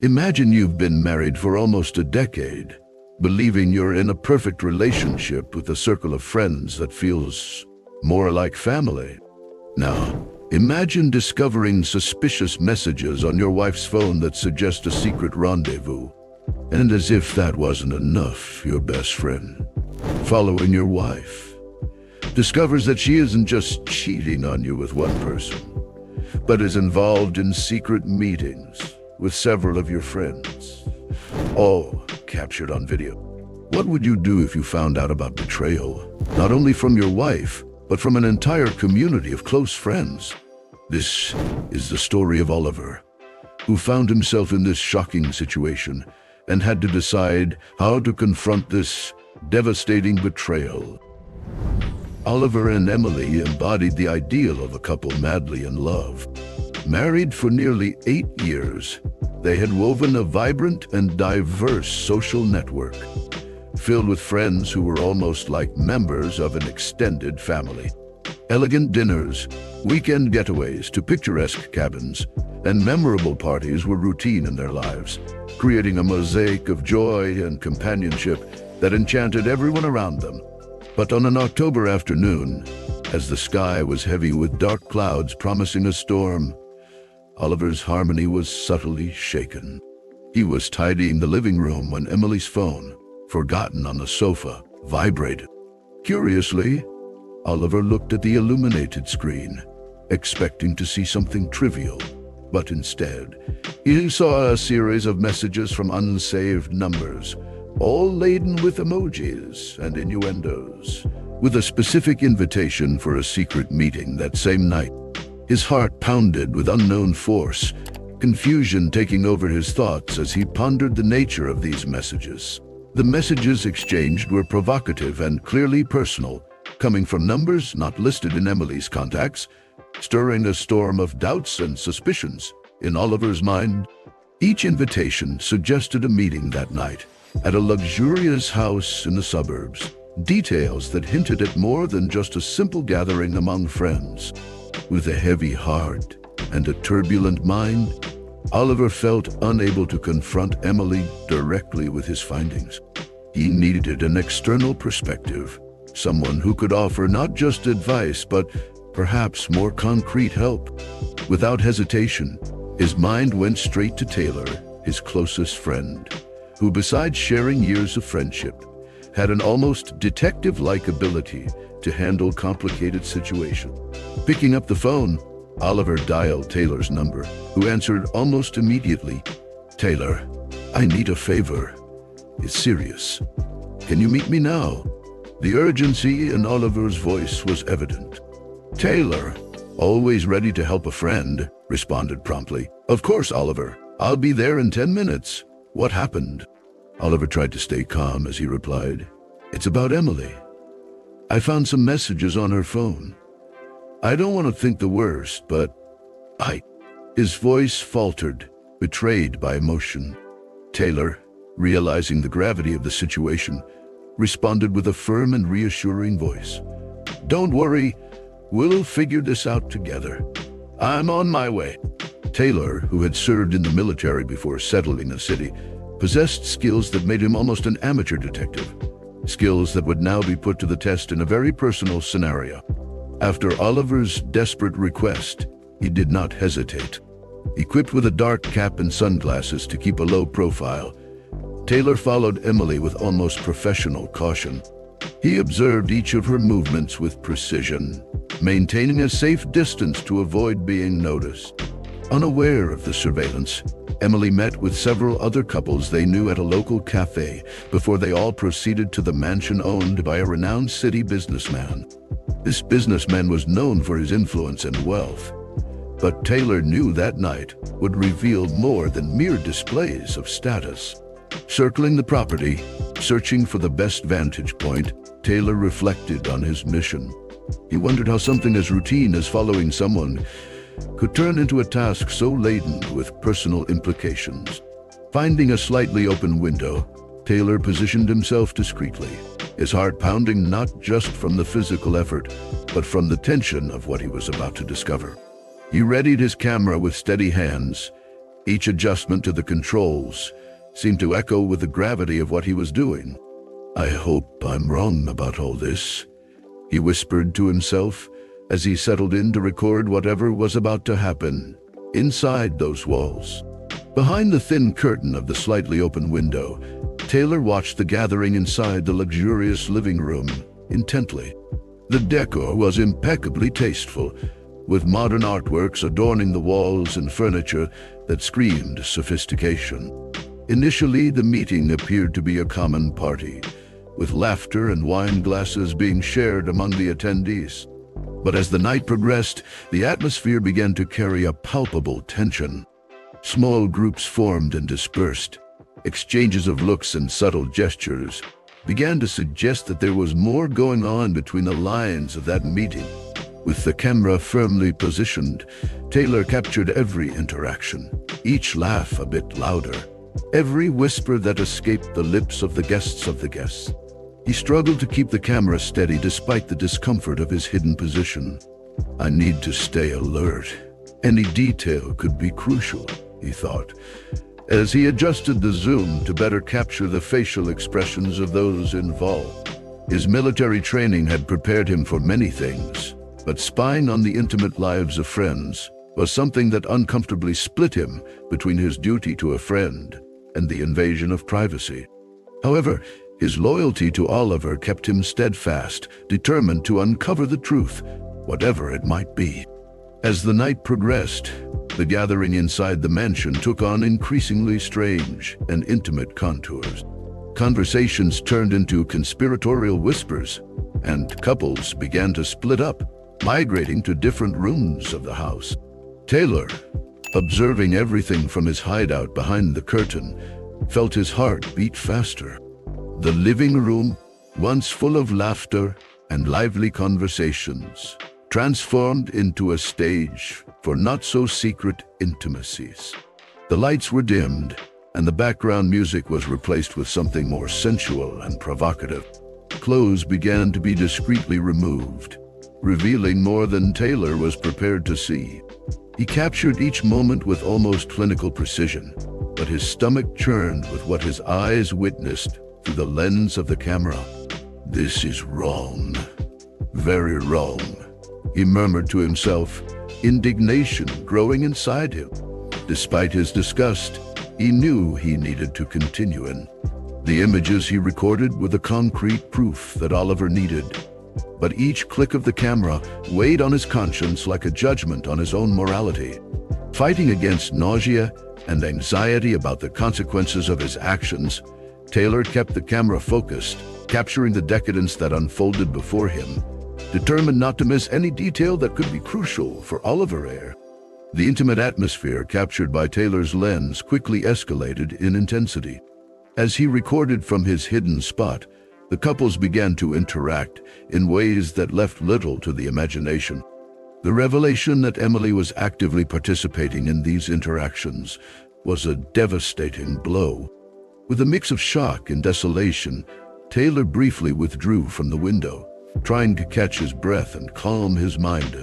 Imagine you've been married for almost a decade, believing you're in a perfect relationship with a circle of friends that feels more like family. Now, imagine discovering suspicious messages on your wife's phone that suggest a secret rendezvous. And as if that wasn't enough, your best friend, following your wife, discovers that she isn't just cheating on you with one person, but is involved in secret meetings with several of your friends, all captured on video. What would you do if you found out about betrayal, not only from your wife, but from an entire community of close friends? This is the story of Oliver, who found himself in this shocking situation and had to decide how to confront this devastating betrayal. Oliver and Emily embodied the ideal of a couple madly in love. Married for nearly 8 years, they had woven a vibrant and diverse social network, filled with friends who were almost like members of an extended family. Elegant dinners, weekend getaways to picturesque cabins, and memorable parties were routine in their lives, creating a mosaic of joy and companionship that enchanted everyone around them. But on an October afternoon, as the sky was heavy with dark clouds promising a storm, Oliver's harmony was subtly shaken. He was tidying the living room when Emily's phone, forgotten on the sofa, vibrated. Curiously, Oliver looked at the illuminated screen, expecting to see something trivial. But instead, he saw a series of messages from unsaved numbers, all laden with emojis and innuendos, with a specific invitation for a secret meeting that same night. His heart pounded with unknown force, confusion taking over his thoughts as he pondered the nature of these messages. The messages exchanged were provocative and clearly personal, coming from numbers not listed in Emily's contacts, stirring a storm of doubts and suspicions in Oliver's mind. Each invitation suggested a meeting that night at a luxurious house in the suburbs, details that hinted at more than just a simple gathering among friends. With a heavy heart and a turbulent mind, Oliver felt unable to confront Emily directly with his findings. He needed an external perspective, someone who could offer not just advice, but perhaps more concrete help. Without hesitation, his mind went straight to Taylor, his closest friend, who, besides sharing years of friendship, had an almost detective-like ability to handle complicated situations. Picking up the phone, Oliver dialed Taylor's number, who answered almost immediately. "Taylor, I need a favor. It's serious. Can you meet me now?" The urgency in Oliver's voice was evident. Taylor, always ready to help a friend, responded promptly. "Of course, Oliver. I'll be there in 10 minutes. What happened?" Oliver tried to stay calm as he replied, "It's about Emily. I found some messages on her phone. I don't want to think the worst, but His voice faltered, betrayed by emotion. Taylor, realizing the gravity of the situation, responded with a firm and reassuring voice. "Don't worry, we'll figure this out together. I'm on my way." Taylor, who had served in the military before settling the city, possessed skills that made him almost an amateur detective, skills that would now be put to the test in a very personal scenario. After Oliver's desperate request, he did not hesitate. Equipped with a dark cap and sunglasses to keep a low profile, Taylor followed Emily with almost professional caution. He observed each of her movements with precision, maintaining a safe distance to avoid being noticed. Unaware of the surveillance, Emily met with several other couples they knew at a local cafe before they all proceeded to the mansion owned by a renowned city businessman. This businessman was known for his influence and wealth, but Taylor knew that night would reveal more than mere displays of status. Circling the property, searching for the best vantage point, Taylor reflected on his mission. He wondered how something as routine as following someone could turn into a task so laden with personal implications. Finding a slightly open window, Taylor positioned himself discreetly, his heart pounding not just from the physical effort, but from the tension of what he was about to discover. He readied his camera with steady hands, Each adjustment to the controls seemed to echo with the gravity of what he was doing. "I hope I'm wrong about all this," he whispered to himself as he settled in to record whatever was about to happen inside those walls. Behind the thin curtain of the slightly open window, Taylor watched the gathering inside the luxurious living room intently. The decor was impeccably tasteful, with modern artworks adorning the walls and furniture that screamed sophistication. Initially, the meeting appeared to be a common party, with laughter and wine glasses being shared among the attendees. But as the night progressed, the atmosphere began to carry a palpable tension. Small groups formed and dispersed. Exchanges of looks and subtle gestures began to suggest that there was more going on between the lines of that meeting. With the camera firmly positioned, Taylor captured every interaction, each laugh a bit louder, every whisper that escaped the lips of the guests. He struggled to keep the camera steady despite the discomfort of his hidden position. "I need to stay alert. Any detail could be crucial," he thought, as he adjusted the zoom to better capture the facial expressions of those involved. His military training had prepared him for many things, but spying on the intimate lives of friends was something that uncomfortably split him between his duty to a friend and the invasion of privacy. However, his loyalty to Oliver kept him steadfast, determined to uncover the truth, whatever it might be. As the night progressed, the gathering inside the mansion took on increasingly strange and intimate contours. Conversations turned into conspiratorial whispers, and couples began to split up, migrating to different rooms of the house. Taylor, observing everything from his hideout behind the curtain, felt his heart beat faster. The living room, once full of laughter and lively conversations, transformed into a stage for not-so-secret intimacies. The lights were dimmed, and the background music was replaced with something more sensual and provocative. Clothes began to be discreetly removed, revealing more than Taylor was prepared to see. He captured each moment with almost clinical precision, but his stomach churned with what his eyes witnessed through the lens of the camera. "This is wrong. Very wrong," he murmured to himself, indignation growing inside him. Despite his disgust, he knew he needed to continue in. The images he recorded were the concrete proof that Oliver needed, but each click of the camera weighed on his conscience like a judgment on his own morality. Fighting against nausea and anxiety about the consequences of his actions, Taylor kept the camera focused, capturing the decadence that unfolded before him, determined not to miss any detail that could be crucial for Oliver Ayer. The intimate atmosphere captured by Taylor's lens quickly escalated in intensity. As he recorded from his hidden spot, the couples began to interact in ways that left little to the imagination. The revelation that Emily was actively participating in these interactions was a devastating blow. With a mix of shock and desolation, Taylor briefly withdrew from the window, trying to catch his breath and calm his mind.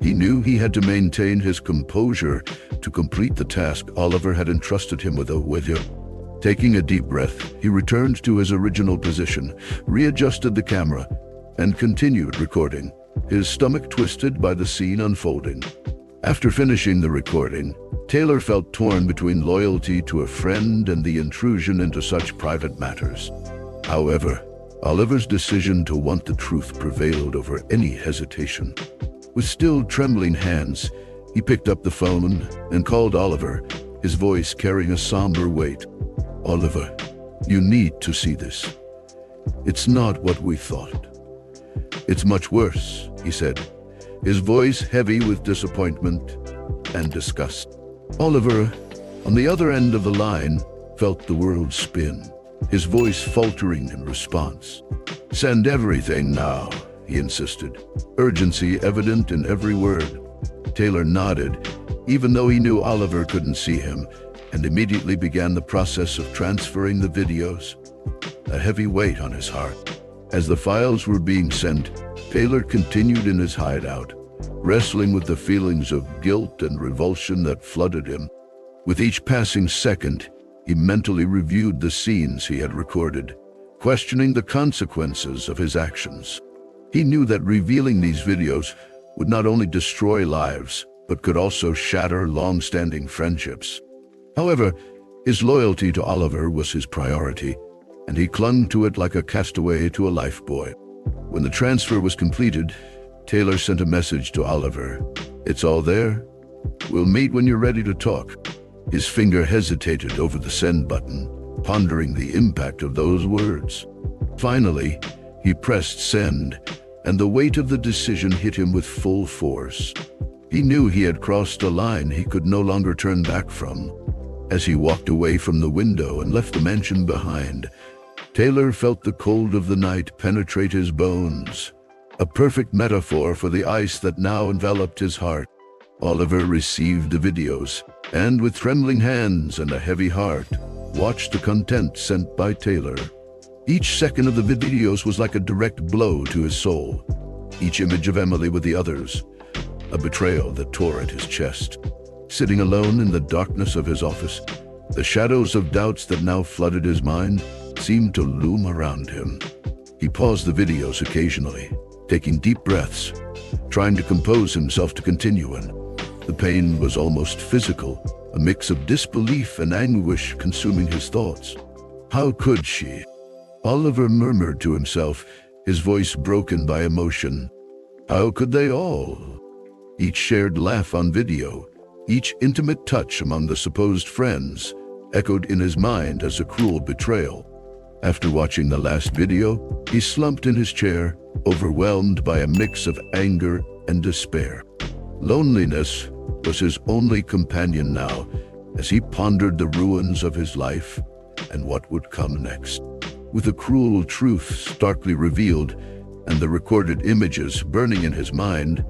He knew he had to maintain his composure to complete the task Oliver had entrusted him with. Taking a deep breath, he returned to his original position, readjusted the camera, and continued recording, his stomach twisted by the scene unfolding. After finishing the recording, Taylor felt torn between loyalty to a friend and the intrusion into such private matters. However, Oliver's decision to want the truth prevailed over any hesitation. With still trembling hands, he picked up the phone and called Oliver, his voice carrying a somber weight. "Oliver, you need to see this. It's not what we thought. It's much worse," he said, his voice heavy with disappointment and disgust. Oliver, on the other end of the line, felt the world spin, his voice faltering in response. "Send everything now," he insisted, urgency evident in every word. Taylor nodded, even though he knew Oliver couldn't see him, and immediately began the process of transferring the videos, a heavy weight on his heart. As the files were being sent, Taylor continued in his hideout, wrestling with the feelings of guilt and revulsion that flooded him. With each passing second, he mentally reviewed the scenes he had recorded, questioning the consequences of his actions. He knew that revealing these videos would not only destroy lives, but could also shatter long-standing friendships. However, his loyalty to Oliver was his priority, and he clung to it like a castaway to a lifebuoy. When the transfer was completed, Taylor sent a message to Oliver. "It's all there. We'll meet when you're ready to talk." His finger hesitated over the send button, pondering the impact of those words. Finally, he pressed send, and the weight of the decision hit him with full force. He knew he had crossed a line he could no longer turn back from. As he walked away from the window and left the mansion behind, Taylor felt the cold of the night penetrate his bones, a perfect metaphor for the ice that now enveloped his heart. Oliver received the videos, and with trembling hands and a heavy heart, watched the content sent by Taylor. Each second of the videos was like a direct blow to his soul. Each image of Emily with the others, a betrayal that tore at his chest. Sitting alone in the darkness of his office, the shadows of doubts that now flooded his mind seemed to loom around him. He paused the videos occasionally, taking deep breaths, trying to compose himself to continue on. The pain was almost physical, a mix of disbelief and anguish consuming his thoughts. How could she? Oliver murmured to himself, his voice broken by emotion. How could they all? Each shared laugh on video, each intimate touch among the supposed friends, echoed in his mind as a cruel betrayal. After watching the last video, he slumped in his chair, overwhelmed by a mix of anger and despair. Loneliness was his only companion now, as he pondered the ruins of his life and what would come next. With the cruel truth starkly revealed and the recorded images burning in his mind,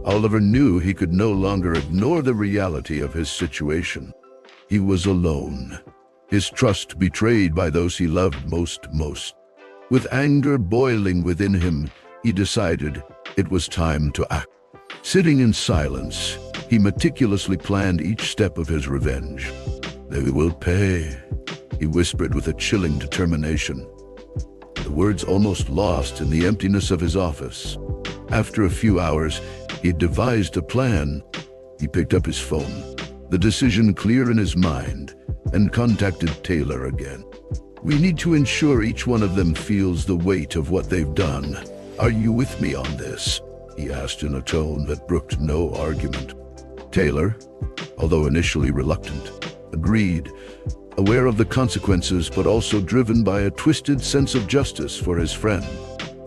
Oliver knew he could no longer ignore the reality of his situation. He was alone, his trust betrayed by those he loved most. With anger boiling within him, he decided it was time to act. Sitting in silence, he meticulously planned each step of his revenge. "They will pay," he whispered with a chilling determination, the words almost lost in the emptiness of his office. After a few hours, he devised a plan. He picked up his phone, the decision clear in his mind, and contacted Taylor again. "We need to ensure each one of them feels the weight of what they've done. Are you with me on this?" he asked in a tone that brooked no argument. Taylor, although initially reluctant, agreed, aware of the consequences but also driven by a twisted sense of justice for his friend.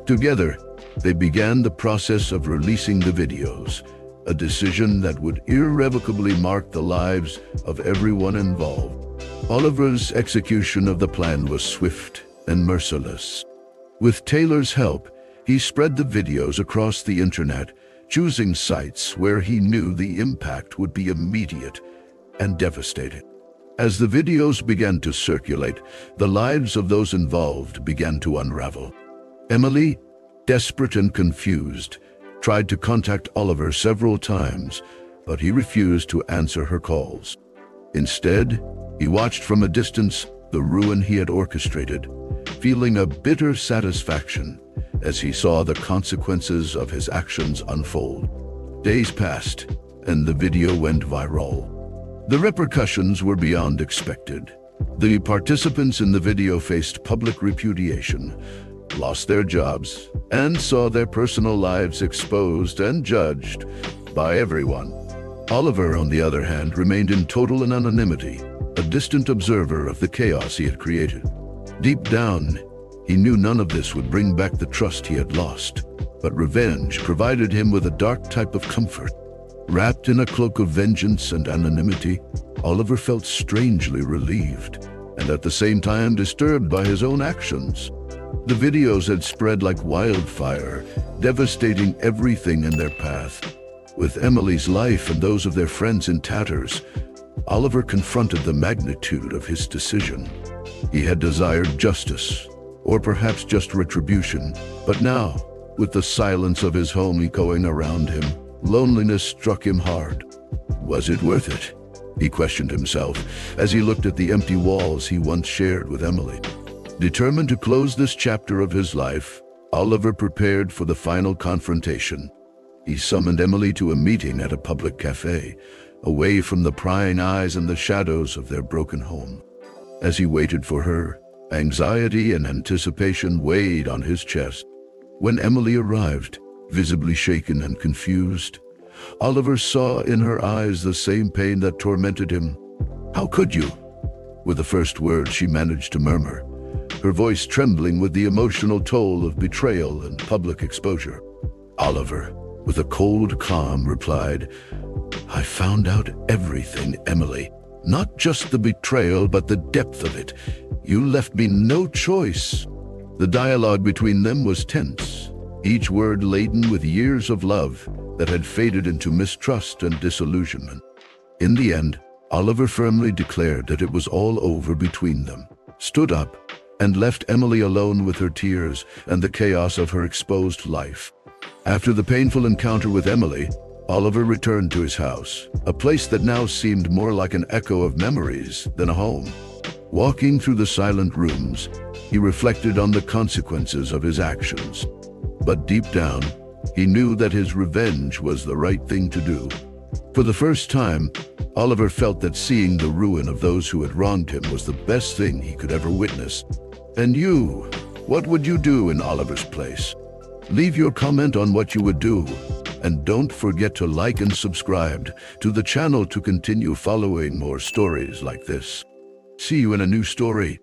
Together, they began the process of releasing the videos, a decision that would irrevocably mark the lives of everyone involved. Oliver's execution of the plan was swift and merciless. With Taylor's help, he spread the videos across the internet, choosing sites where he knew the impact would be immediate and devastating. As the videos began to circulate, the lives of those involved began to unravel. Emily, desperate and confused, tried to contact Oliver several times, but he refused to answer her calls. Instead, he watched from a distance the ruin he had orchestrated, feeling a bitter satisfaction as he saw the consequences of his actions unfold. Days passed, and the video went viral. The repercussions were beyond expected. The participants in the video faced public repudiation, lost their jobs, and saw their personal lives exposed and judged by everyone. Oliver, on the other hand, remained in total anonymity, a distant observer of the chaos he had created. Deep down, he knew none of this would bring back the trust he had lost, but revenge provided him with a dark type of comfort. Wrapped in a cloak of vengeance and anonymity, Oliver felt strangely relieved, and at the same time disturbed by his own actions. The videos had spread like wildfire, devastating everything in their path. With Emily's life and those of their friends in tatters, Oliver confronted the magnitude of his decision. He had desired justice, or perhaps just retribution, but now, with the silence of his home echoing around him, loneliness struck him hard. Was it worth it? he questioned himself as he looked at the empty walls he once shared with Emily. Determined to close this chapter of his life, Oliver prepared for the final confrontation. He summoned Emily to a meeting at a public cafe, away from the prying eyes and the shadows of their broken home. As he waited for her, anxiety and anticipation weighed on his chest. When Emily arrived, visibly shaken and confused, Oliver saw in her eyes the same pain that tormented him. "How could you?" were the first words she managed to murmur, her voice trembling with the emotional toll of betrayal and public exposure. Oliver, with a cold calm, replied, "I found out everything, Emily. Not just the betrayal, but the depth of it. You left me no choice." The dialogue between them was tense, each word laden with years of love that had faded into mistrust and disillusionment. In the end, Oliver firmly declared that it was all over between them, stood up, and left Emily alone with her tears and the chaos of her exposed life. After the painful encounter with Emily, Oliver returned to his house, a place that now seemed more like an echo of memories than a home. Walking through the silent rooms, he reflected on the consequences of his actions. But deep down, he knew that his revenge was the right thing to do. For the first time, Oliver felt that seeing the ruin of those who had wronged him was the best thing he could ever witness. And you, what would you do in Oliver's place? Leave your comment on what you would do, and don't forget to like and subscribe to the channel to continue following more stories like this. See you in a new story.